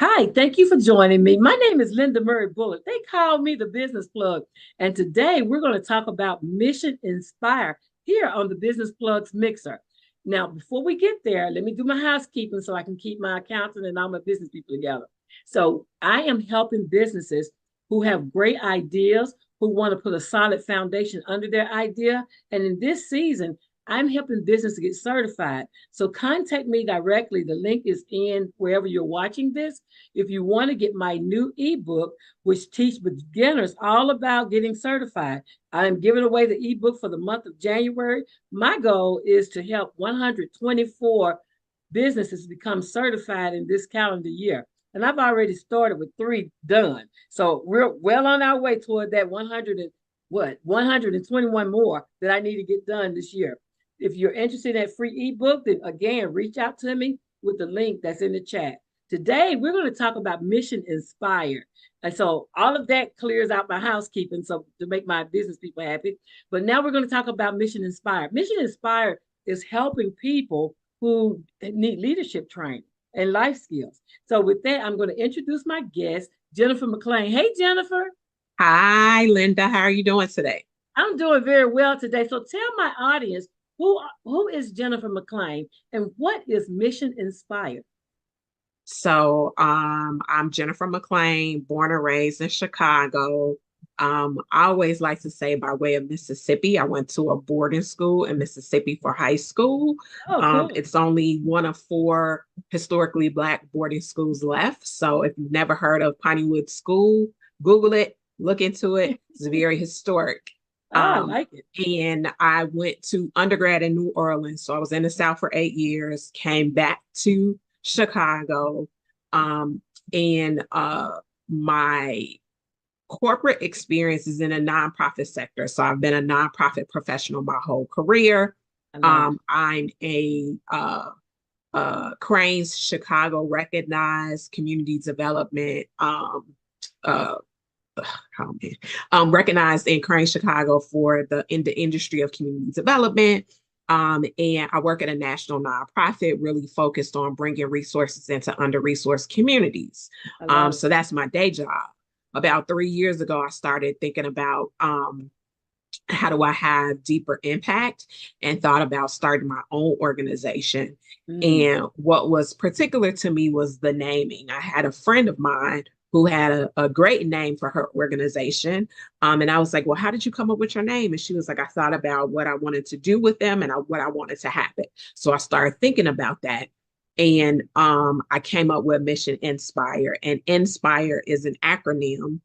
Hi, thank you for joining me. My name is Linda Murray Bullock. They call me the business plug. And today we're going to talk about Mission Inspire here on the Business Plugs Mixer. Now, before we get there, let me do my housekeeping so I can keep my accountant and all my business people together. So, I am helping businesses who have great ideas, who want to put a solid foundation under their idea. And in this season, I'm helping business to get certified. So contact me directly. The link is in wherever you're watching this. If you want to get my new ebook, which teach beginners all about getting certified, I am giving away the ebook for the month of January. My goal is to help 124 businesses become certified in this calendar year. And I've already started with 3 done. So we're well on our way toward that 121 more that I need to get done this year. If you're interested in that free ebook, then again, reach out to me with the link that's in the chat. Today, we're going to talk about Mission Inspire. And so all of that clears out my housekeeping so to make my business people happy. But now we're going to talk about Mission Inspire. Mission Inspire is helping people who need leadership training and life skills. So with that, I'm going to introduce my guest, Jennifer McClain. Hey, Jennifer. Hi, Linda. How are you doing today? I'm doing very well today. So tell my audience who is Jennifer McClain and what is Mission Inspired? I'm Jennifer McClain, born and raised in Chicago. I always like to say by way of Mississippi, I went to a boarding school in Mississippi for high school. Oh, cool. It's only one of 4 historically Black boarding schools left. So if you've never heard of Pineywood School, Google it, look into it. It's very historic. I Um, like it. and I went to undergrad in New Orleans. So I was in the South for 8 years, came back to Chicago. Um, and my corporate experience is in a nonprofit sector. So I've been a nonprofit professional my whole career. I love it. I'm a Crain's Chicago recognized community development uh, oh man, recognized in Crain, Chicago for the industry of community development. And I work at a national nonprofit really focused on bringing resources into under-resourced communities. I love it. So that's my day job. About 3 years ago, I started thinking about how do I have deeper impact and thought about starting my own organization. Mm, And what was particular to me was the naming. I had a friend of mine who had a great name for her organization. And I was like, well, how did you come up with your name? And she was like, I thought about what I wanted to do with them and what I wanted to happen. So I started thinking about that. And I came up with Mission Inspire. And Inspire is an acronym,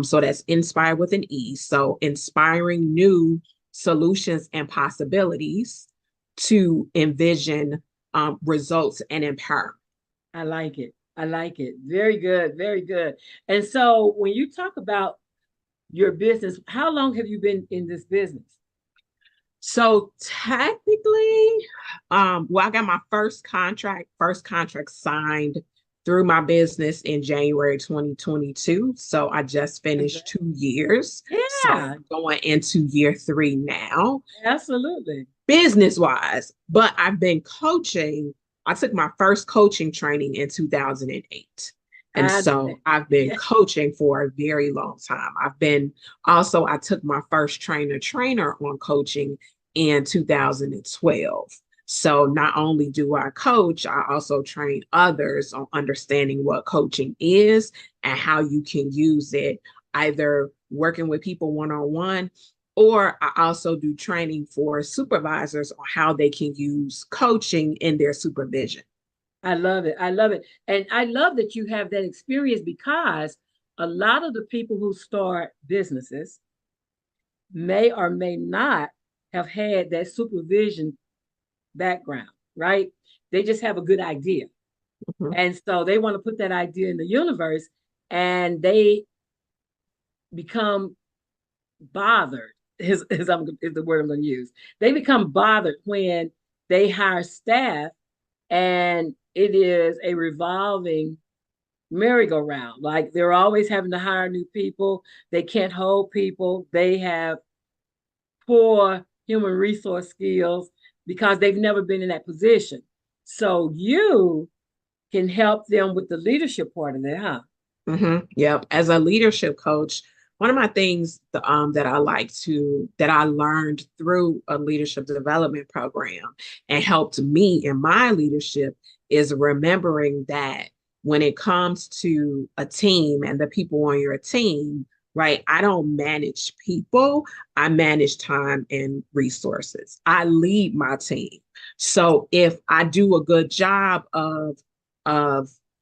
so that's Inspire with an E. So inspiring new solutions and possibilities to envision results and empowerment. I like it. I like it. Very good. Very good. And so when you talk about your business, how long have you been in this business? So technically, well, I got my first contract signed through my business in January 2022. So I just Okay. finished 2 years. So Yeah, going into year 3 now, absolutely. business wise, but I've been coaching. I took my first coaching training in 2008. And I, so I've been yeah, coaching for a very long time. I took my first trainer on coaching in 2012. So not only do I coach, I also train others on understanding what coaching is and how you can use it, either working with people one on one, or I also do training for supervisors on how they can use coaching in their supervision. I love it. I love it. And I love that you have that experience because a lot of the people who start businesses may or may not have had that supervision background, right? They just have a good idea. Mhm. And so they want to put that idea in the universe and they become bothered, is the word I'm going to use. They become bothered when they hire staff and it is a revolving merry-go-round. Like they're always having to hire new people. They can't hold people. They have poor human resource skills because they've never been in that position. So you can help them with the leadership part of it, huh? Yep. As a leadership coach, one of my things that that I learned through a leadership development program and helped me in my leadership is remembering that when it comes to a team and the people on your team, right? I don't manage people, I manage time and resources. I lead my team. So if I do a good job of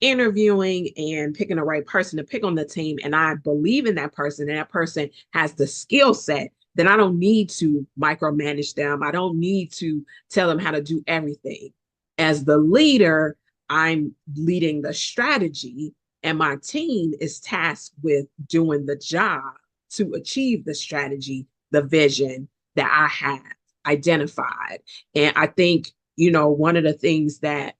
interviewing and picking the right person to pick on the team, and I believe in that person, and that person has the skill set, then I don't need to micromanage them. I don't need to tell them how to do everything. As the leader, I'm leading the strategy, and my team is tasked with doing the job to achieve the strategy, the vision that I have identified. And I think, one of the things that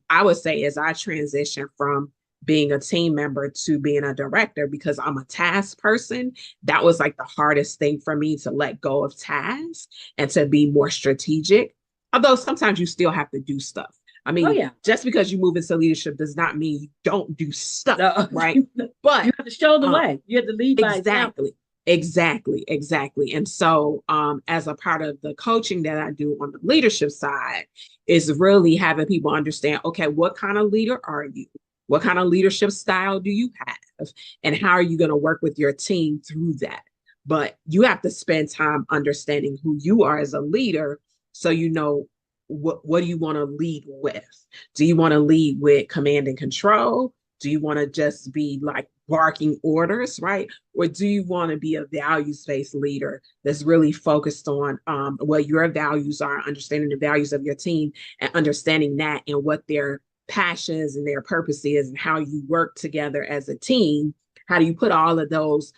I would say as I transition from being a team member to being a director, because I'm a task person, that was like the hardest thing for me to let go of tasks and to be more strategic. Although sometimes you still have to do stuff. I Oh mean, yeah. just because you move into leadership does not mean you don't do stuff, No, right? But you have to show the um, way. You have to lead by example. exactly. Exactly. And so, as a part of the coaching that I do on the leadership side, is really having people understand, okay, what kind of leader are you? What kind of leadership style do you have? And how are you going to work with your team through that? But you have to spend time understanding who you are as a leader so you know what do you want to lead with? Do you want to lead with command and control? Do you want to just be like barking orders, right? Or do you want to be a values-based leader that's really focused on what your values are, understanding the values of your team and understanding that and what their passions and their purpose is and how you work together as a team? How do you put all of those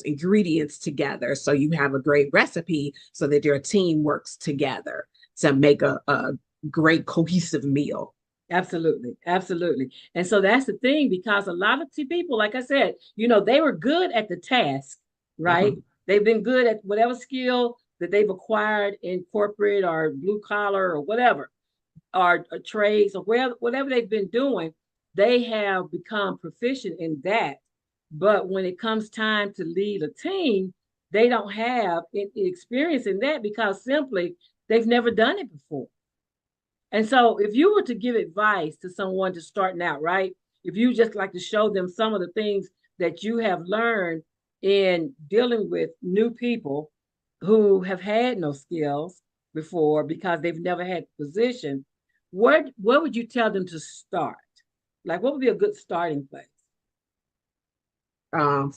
ingredients together so you have a great recipe so that your team works together to make a great cohesive meal? Absolutely. Absolutely. And so that's the thing, because a lot of people, like I said, they were good at the task, right? Mhm. They've been good at whatever skill that they've acquired in corporate or blue collar or whatever, or trades or whatever they've been doing, they have become proficient in that. But when it comes time to lead a team, they don't have experience in that because simply they've never done it before. And so if you were to give advice to someone just starting out, right? If you just like to show them some of the things that you have learned in dealing with new people who have had no skills before because they've never had the position, where would you tell them to start? Like what would be a good starting place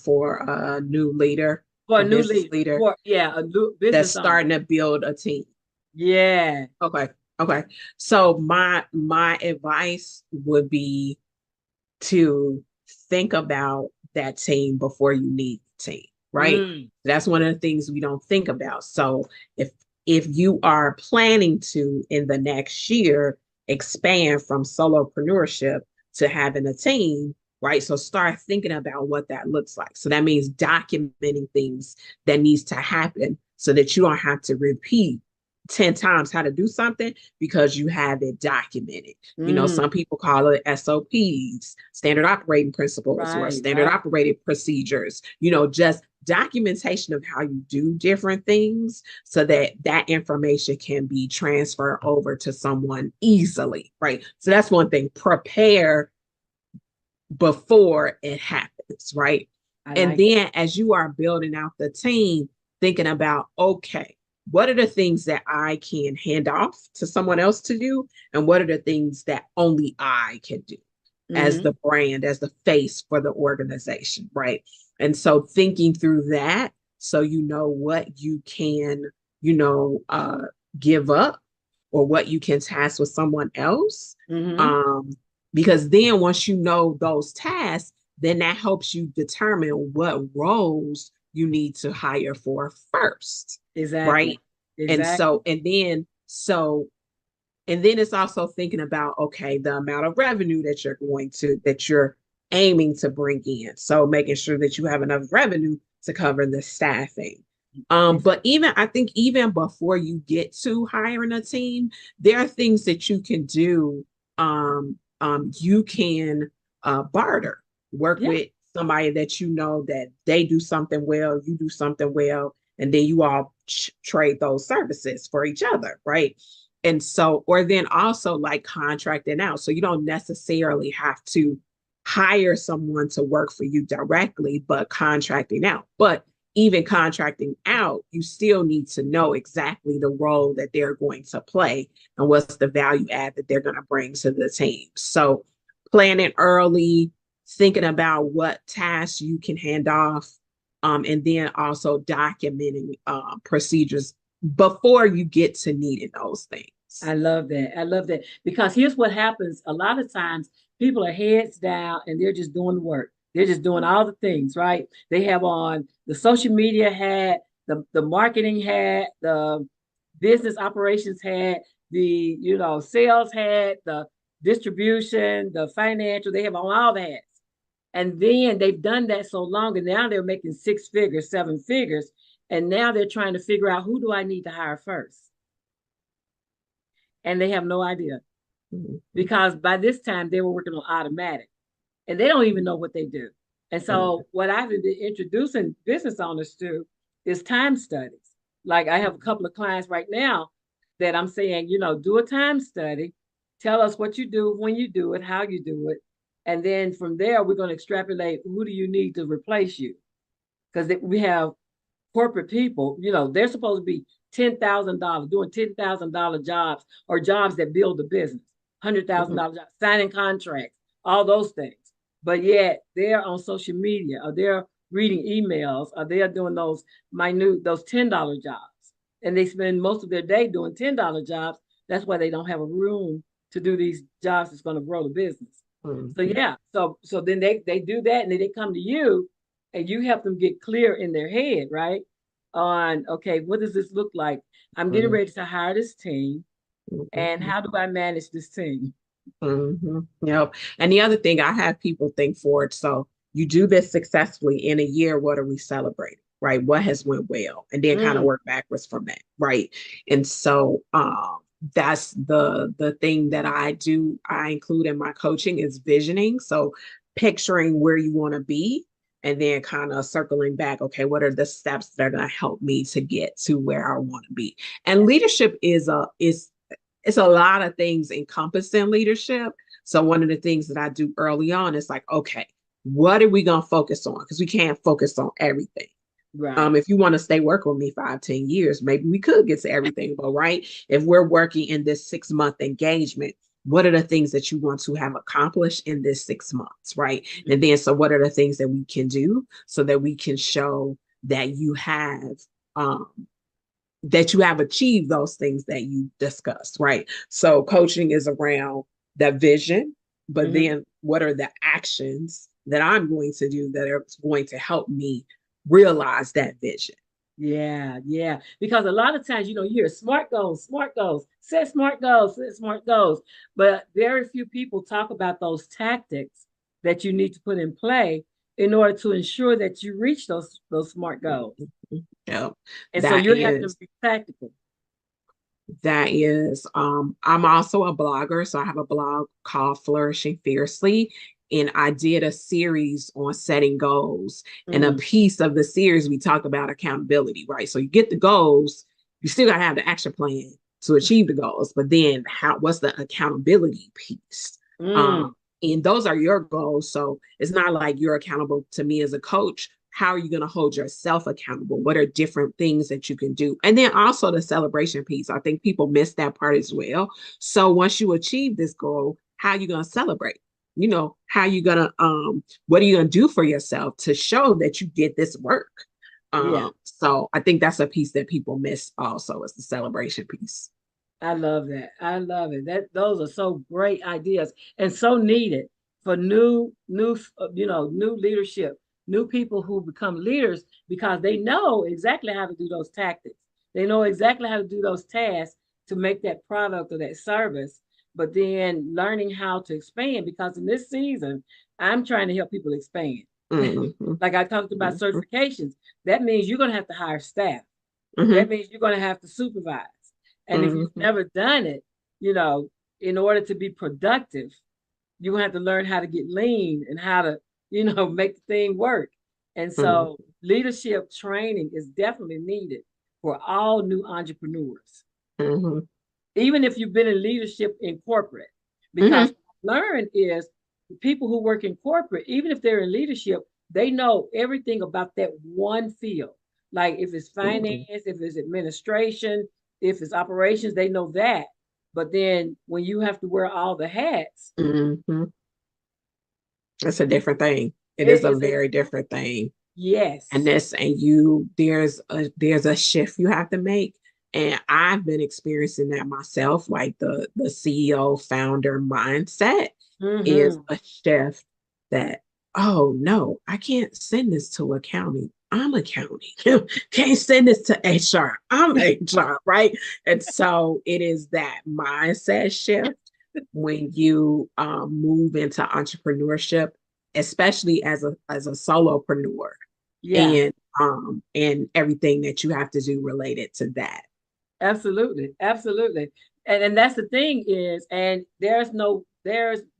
For a new leader, for a a new business leader? leader For yeah, a new that's business owner. starting to build a team. Yeah. Okay. Okay. So my advice would be to think about that team before you need the team, right? Mm. That's one of the things we don't think about. So if if you are planning to in the next year expand from solopreneurship to having a team, right? So start thinking about what that looks like. So that means documenting things that needs to happen so that you don't have to repeat 10 times how to do something because you have it documented. Mm. Some people call it SOPs, standard operating principles, or Right, standard right. operating procedures, just documentation of how you do different things so that that information can be transferred over to someone easily, right? So that's one thing. Prepare before it happens, right? I And like that. then as you are building out the team, thinking about, okay, what are the things that I can hand off to someone else to do? And what are the things that only I can do as Mm-hmm. the brand, as the face for the organization, right? And so thinking through that so you know what you can, you know, uh, give up or what you can task with someone else. Mm-hmm. Um, because then once you know those tasks, then that helps you determine what roles you need to hire for first, right? Exactly. And Exactly. so, and then it's also thinking about, okay, the amount of revenue that you're aiming to bring in. So making sure that you have enough revenue to cover the staffing. But Exactly. even I think even before you get to hiring a team, there are things that you can do you can barter, work Yeah. with somebody that you know that they do something well, you do something well, and then you all trade those services for each other, right? And so, or then also like contracting out. So you don't necessarily have to hire someone to work for you directly, but contracting out. But even contracting out, you still need to know exactly the role that they're going to play and what's the value add that they're going to bring to the team. So planning early, thinking about what tasks you can hand off, and then also documenting procedures before you get to needing those things. I love that. I love that because here's what happens. A lot of times people are heads down and they're just doing the work. They're just doing all the things, right? They have on the social media hat, the marketing hat, the business operations hat, the sales hat, the distribution, the financial. They have on all the hats. And then they've done that so long, and now they're making six figures, seven figures. And now they're trying to figure out, who do I need to hire first? And they have no idea because by this time they were working on automatic and they don't even know what they do. And so what I've been introducing business owners to is time studies. Like I have a couple of clients right now that I'm saying, do a time study, tell us what you do, when you do it, how you do it. And then from there, we're going to extrapolate, who do you need to replace you? Because we have corporate people, they're supposed to be $10,000 doing $10,000 jobs or jobs that build the business, $100,000 jobs, signing contracts, all those things. But yet they're on social media or they're reading emails or they're doing those those $10 jobs. And they spend most of their day doing $10 jobs. That's why they don't have a room to do these jobs that's going to grow the business. So yeah, so then they do that and then they come to you and you help them get clear in their head, right? On, okay, what does this look like? I'm getting ready to hire this team. And how do I manage this team? Yep. And the other thing, I have people think forward. So you do this successfully in a year. What are we celebrating? Right? What has went well? And then kind of work backwards from that. Right. And so that's the thing that I do. I include in my coaching is visioning. So picturing where you want to be and then kind of circling back, okay, what are the steps that are going to help me to get to where I want to be? And leadership is it's a lot of things encompassed in leadership. So one of the things that I do early on is like, okay, what are we going to focus on? Because we can't focus on everything. Right. If you want to stay working with me 5, 10 years, maybe we could get to everything. But right, if we're working in this 6 month engagement, what are the things that you want to have accomplished in this 6 months, right? And then, so what are the things that we can do so that we can show that you have achieved those things that you discussed, right? So coaching is around that vision, but then what are the actions that I'm going to do that are going to help me realize that vision? Yeah, yeah. Because a lot of times, you hear smart goals, set smart goals, set smart goals. But very few people talk about those tactics that you need to put in play in order to ensure that you reach those smart goals. Yeah, And so you have to be practical. That is, I'm also a blogger. So I have a blog called Flourishing Fiercely. And I did a series on setting goals. And a piece of the series, we talked about accountability, right? So you get the goals, you still got to have the action plan to achieve the goals. But then what's the accountability piece? And those are your goals. So it's not like you're accountable to me as a coach. How are you going to hold yourself accountable? What are different things that you can do? And then also the celebration piece. I think people miss that part as well. So once you achieve this goal, how are you going to celebrate? How are you going to, what are you going to do for yourself to show that you did this work? So I think that's a piece that people miss also, is the celebration piece. I love that. I love it. Those are so great ideas and so needed for new leadership, new people who become leaders because they know exactly how to do those tactics. They know exactly how to do those tasks to make that product or that service, but then learning how to expand because in this season, I'm trying to help people expand. Like I talked about certifications, that means you're going to have to hire staff. That means you're going to have to supervise. And if you've never done it, in order to be productive, you have to learn how to get lean and how to, make the thing work. And Mhm. so leadership training is definitely needed for all new entrepreneurs, Mhm. even if you've been in leadership in corporate. Because Mhm. what I learned is the people who work in corporate, even if they're in leadership, they know everything about that one field. Like if it's finance, Mhm. if it's administration, if it's operations, they know that. But then when you have to wear all the hats, Mhm. It's a different thing. It it is a is a very different thing. And yes. this, and you, there's a shift you have to make. And I've been experiencing that myself, like the CEO founder mindset is Mm-hmm. a shift that, oh no, I can't send this to accounting. I'm accounting. Can't send this to HR. I'm HR, right? And so it is that mindset shift when you move into entrepreneurship, especially as a solopreneur, Yeah, and everything that you have to do related to that. absolutely. Absolutely. And that's the thing is, and there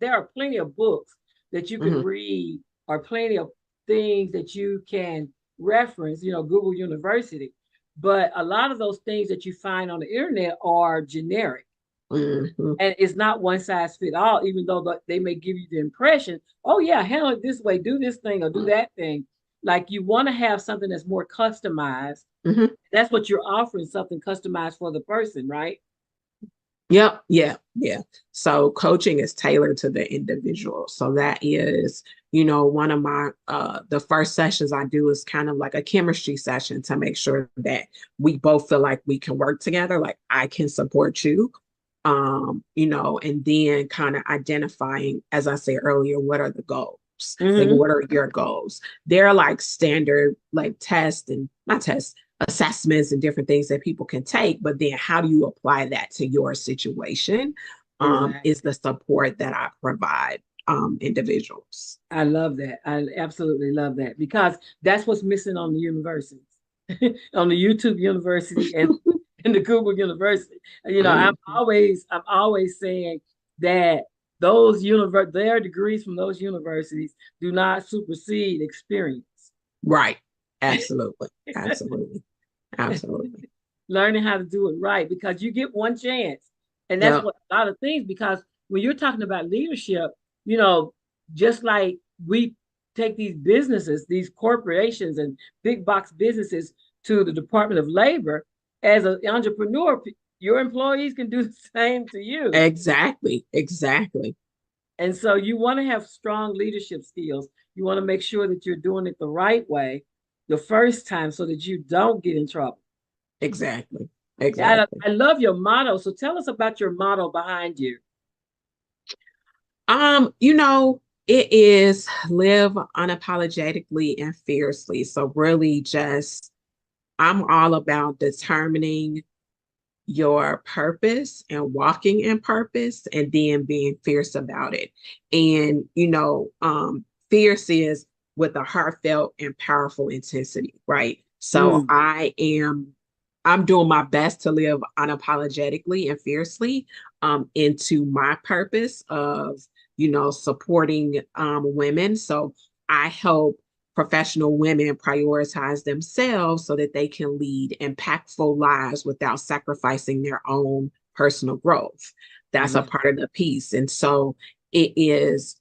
are plenty of books that you can Mhm. read or plenty of things that you can reference, Google University. But a lot of those things that you find on the internet are generic. Mhm. And it's not one size fit all, even though they may give you the impression, oh yeah, handle it this way, do this thing or do that thing. Like you want to have something that's more customized. Mhm. That's what you're offering, something customized for the person, right? Yep. Yeah. Yeah. So coaching is tailored to the individual. So that is, one of my the first sessions I do is kind of like a chemistry session to make sure that we both feel like we can work together, like I can support you. And then kind of identifying, as I said earlier, what are the goals? Like, Mm-hmm. what are your goals? They're like standard, like tests and not tests, assessments and different things that people can take, but then how do you apply that to your situation? Is Exactly. the support that I provide individuals. I love that. I absolutely love that because that's what's missing on the universities, on the YouTube University and the Google University. Mhm. I'm always saying that their degrees from those universities do not supersede experience. Right. Absolutely. Absolutely. Absolutely. Learning how to do it right because you get one chance. And that's Yep. what a lot of things, because when you're talking about leadership, you know, just like we take these businesses, these corporations and big box businesses to the Department of Labor, as an entrepreneur, your employees can do the same to you. Exactly. Exactly. And so you want to have strong leadership skills. You want to make sure that you're doing it the right way the first time so that you don't get in trouble. Exactly. Yeah, Exactly. I love your motto. So tell us about your motto behind you. It is live unapologetically and fiercely. So really just I'm all about determining your purpose and walking in purpose and then being fierce about it. And fierce is with a heartfelt and powerful intensity, right? So Mm, I'm doing my best to live unapologetically and fiercely into my purpose of supporting women. So I help professional women prioritize themselves so that they can lead impactful lives without sacrificing their own personal growth. I That's a love part of the piece. And so it is,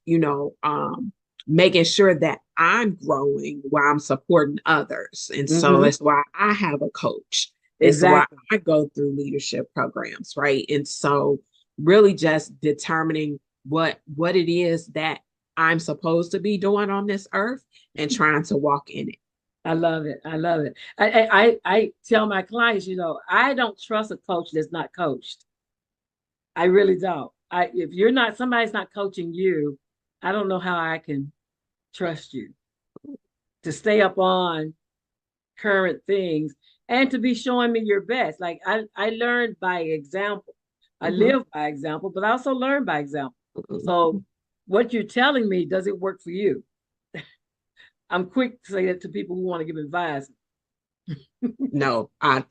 making sure that I'm growing while I'm supporting others. And it. so Mm-hmm. it's why I have a coach. It's why Exactly. I go through leadership programs, right? And so really just determining what it is that I'm supposed to be doing on this earth and trying to walk in it. I love it. I love it. I tell my clients, I don't trust a coach that's not coached. I really don't. If you're not somebody's not coaching you, I don't know how I can trust you to stay up on current things and to be showing me your best. Like I learned by example. I Mhm. live by example, but I also learn by example. So Mhm. what you're telling me, does it work for you? I'm quick to say that to people who want to give advice. No, I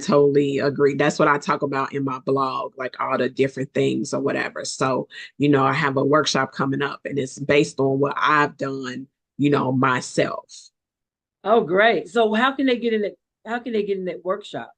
totally agree. That's what I talk about in my blog, like all the different things or whatever. So, I have a workshop coming up and it's based on what I've done, myself. Oh, great. So how can they get in it? How can they get in that workshop?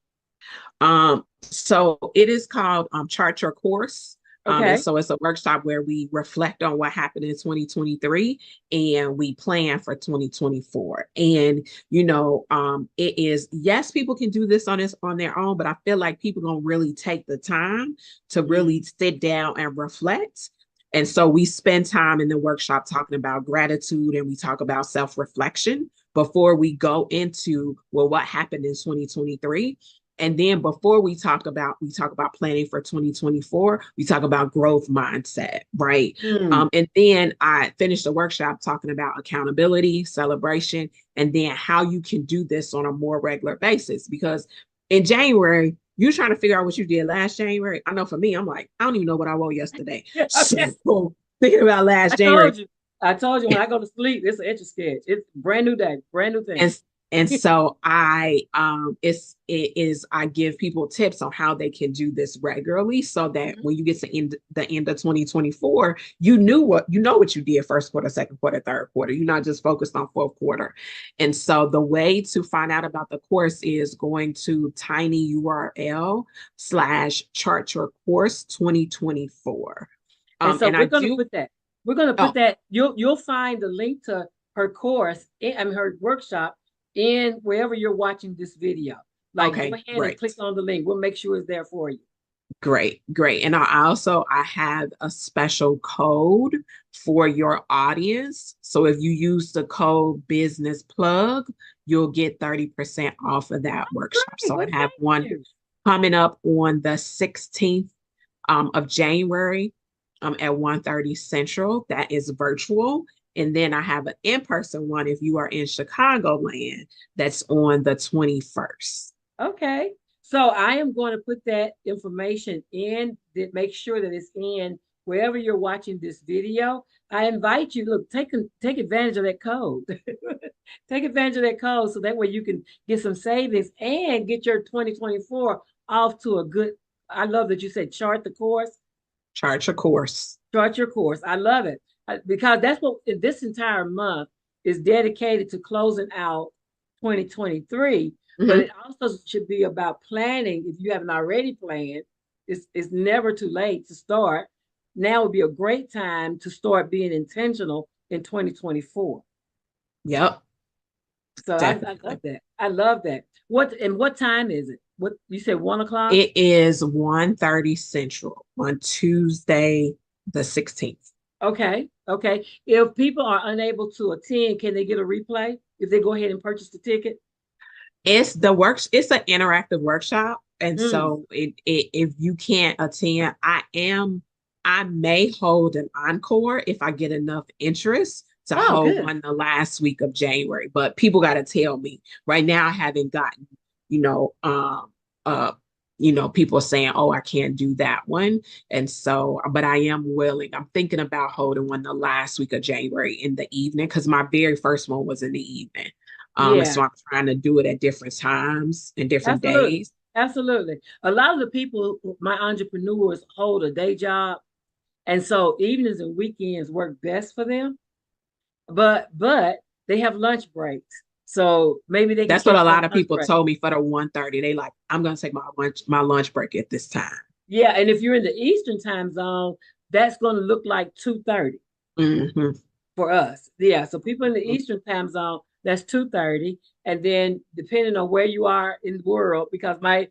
So it is called Chart Your Course. And Okay. so it's a workshop where we reflect on what happened in 2023 and we plan for 2024. And it is, yes, people can do this on their own, but I feel like people don't really take the time to Mm. really sit down and reflect. And so we spend time in the workshop talking about gratitude and we talk about self-reflection before we go into, well, what happened in 2023. And then before we talk about planning for 2024, we talk about growth mindset, right? Mm. And then I finished the workshop talking about accountability, celebration, and then how you can do this on a more regular basis. Because in January, you're trying to figure out what you did last January. I know for me, I'm like, I don't even know what I wore yesterday. Yeah, okay. So thinking about last I January, told you. I told you when I go to sleep, it's an etch a sketch. It's brand new day, brand new thing. and so I give people tips on how they can do this regularly so that Mhm. when you get to the end of 2024, you know what you did first quarter, second quarter, third quarter. You're not just focused on fourth quarter. And so the way to find out about the course is going to tinyurl/chart your course 2024. And so And I we're going to do. put that. We're going to put Oh, that. You'll find the link to her course, I mean her workshop, in wherever you're watching this video. Like, go okay, ahead and click great. on the link. We'll make sure it's there for you. Great, great. And I have a special code for your audience. So if you use the code business plug, you'll get 30% off of that workshop. Great. So I Well, have thank one you. coming up on the 16th of January at 1:30 Central. That is virtual. And then I have an in-person one if you are in Chicagoland, that's on the 21st. Okay. So I am going to put that information in, that make sure that it's in wherever you're watching this video. I invite you, look, take advantage of that code. Take advantage of that code so that way you can get some savings and get your 2024 off to a good. I love that you said chart the course, Charge a course. chart your course. I love it because that's what this entire month is dedicated to closing out 2023. But Mhm. it also should be about planning. If you haven't already planned, it's never too late to start. Now would be a great time to start being intentional in 2024. Yep, So I love definitely. that. I love that. What time is it? What you said, 1 o'clock? It is 1:30 Central on Tuesday, the 16th. Okay. Okay. If people are unable to attend, can they get a replay if they go ahead and purchase the ticket? It's an interactive workshop. And Mm. so if you can't attend, I may hold an encore if I get enough interest to Oh, hold good. one the last week of January. But people got to tell me. Right now I haven't gotten, you know, uh people saying, oh, I can't do that one. And so, but I am willing. I'm thinking about holding one the last week of January in the evening because my very first one was in the evening. And Yeah, so I'm trying to do it at different times and different absolutely. days. Absolutely. A lot of the people, my entrepreneurs, hold a day job. And so evenings and weekends work best for them. But they have lunch breaks. So maybe they can That's what catch a that lot of lunch people break. told me for the 1:30. They like, I'm gonna take my lunch break at this time. Yeah. And if you're in the Eastern time zone, that's going to look like 2:30 Hmm. for us. Yeah. So people in the Eastern time zone, that's 2:30. And then depending on where you are in the world, because my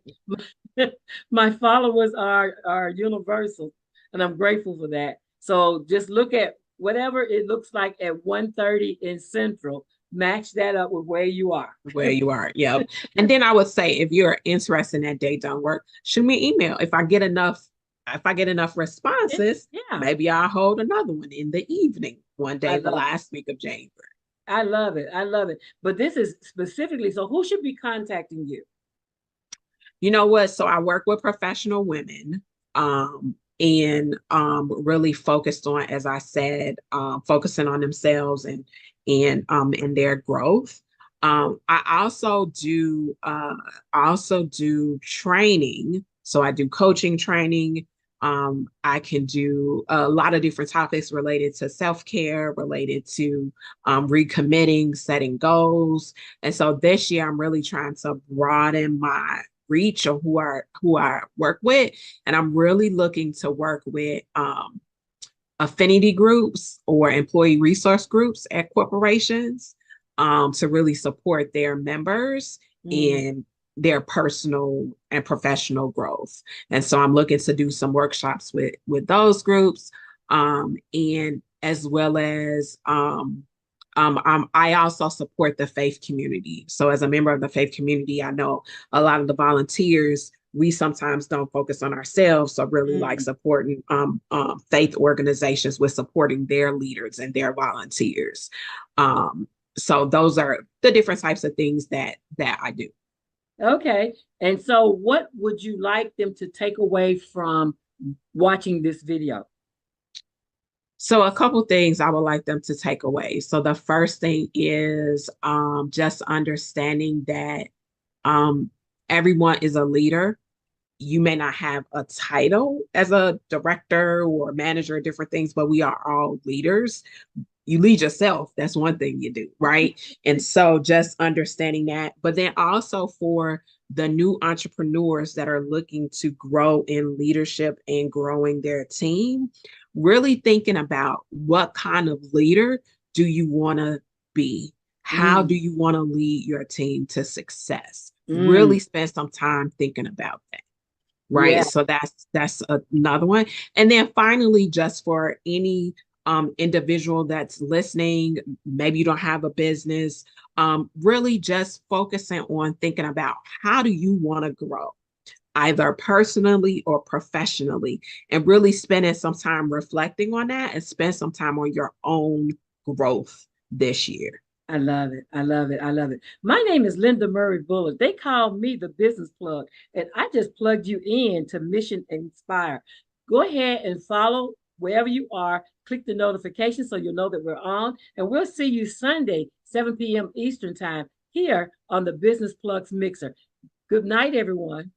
followers are universal, and I'm grateful for that. So just look at whatever it looks like at 1:30 in Central, match that up with where you are. Where you are. Yep. And then I would say if you're interested in that day don't work, shoot me an email. If I get enough responses, Yeah, maybe I'll hold another one in the evening, one I day, the love it. last week of January. I love it. I love it. But this is specifically, so who should be contacting you? You know what? So I work with professional women, and really focused on, as I said, focusing on themselves and in their growth. I also do training. So I do coaching training. I can do a lot of different topics related to self-care, related to recommitting, setting goals. And so this year I'm really trying to broaden my reach of who I work with. And I'm really looking to work with affinity groups or employee resource groups at corporations to really support their members Mm. in their personal and professional growth. And so I'm looking to do some workshops with those groups, and as well as I also support the faith community. So as a member of the faith community, I know a lot of the volunteers, we sometimes don't focus on ourselves. So really like Mm. supporting faith organizations with supporting their leaders and their volunteers. So those are the different types of things that I do. Okay. And so what would you like them to take away from watching this video? So a couple things I would like them to take away. So the first thing is just understanding that um, everyone is a leader. You may not have a title as a director or manager, different things, but we are all leaders. You lead yourself. That's one thing you do, right? And so just understanding that, but then also for the new entrepreneurs that are looking to grow in leadership and growing their team, really thinking about what kind of leader do you want to be? How Mm. do you want to lead your team to success? Really Mm. spend some time thinking about that. Right. Yeah. So that's another one. And then finally, just for any individual that's listening, maybe you don't have a business, really just focusing on thinking about how do you want to grow, either personally or professionally, and really spending some time reflecting on that and spend some time on your own growth this year. I love it. I love it. I love it. My name is Linda Murray Bullard. They call me the business plug, and I just plugged you in to Mission Inspire. Go ahead and follow wherever you are. Click the notification so you'll know that we're on, and we'll see you Sunday, 7 p.m. Eastern Time, here on the Business Plugs Mixer. Good night, everyone.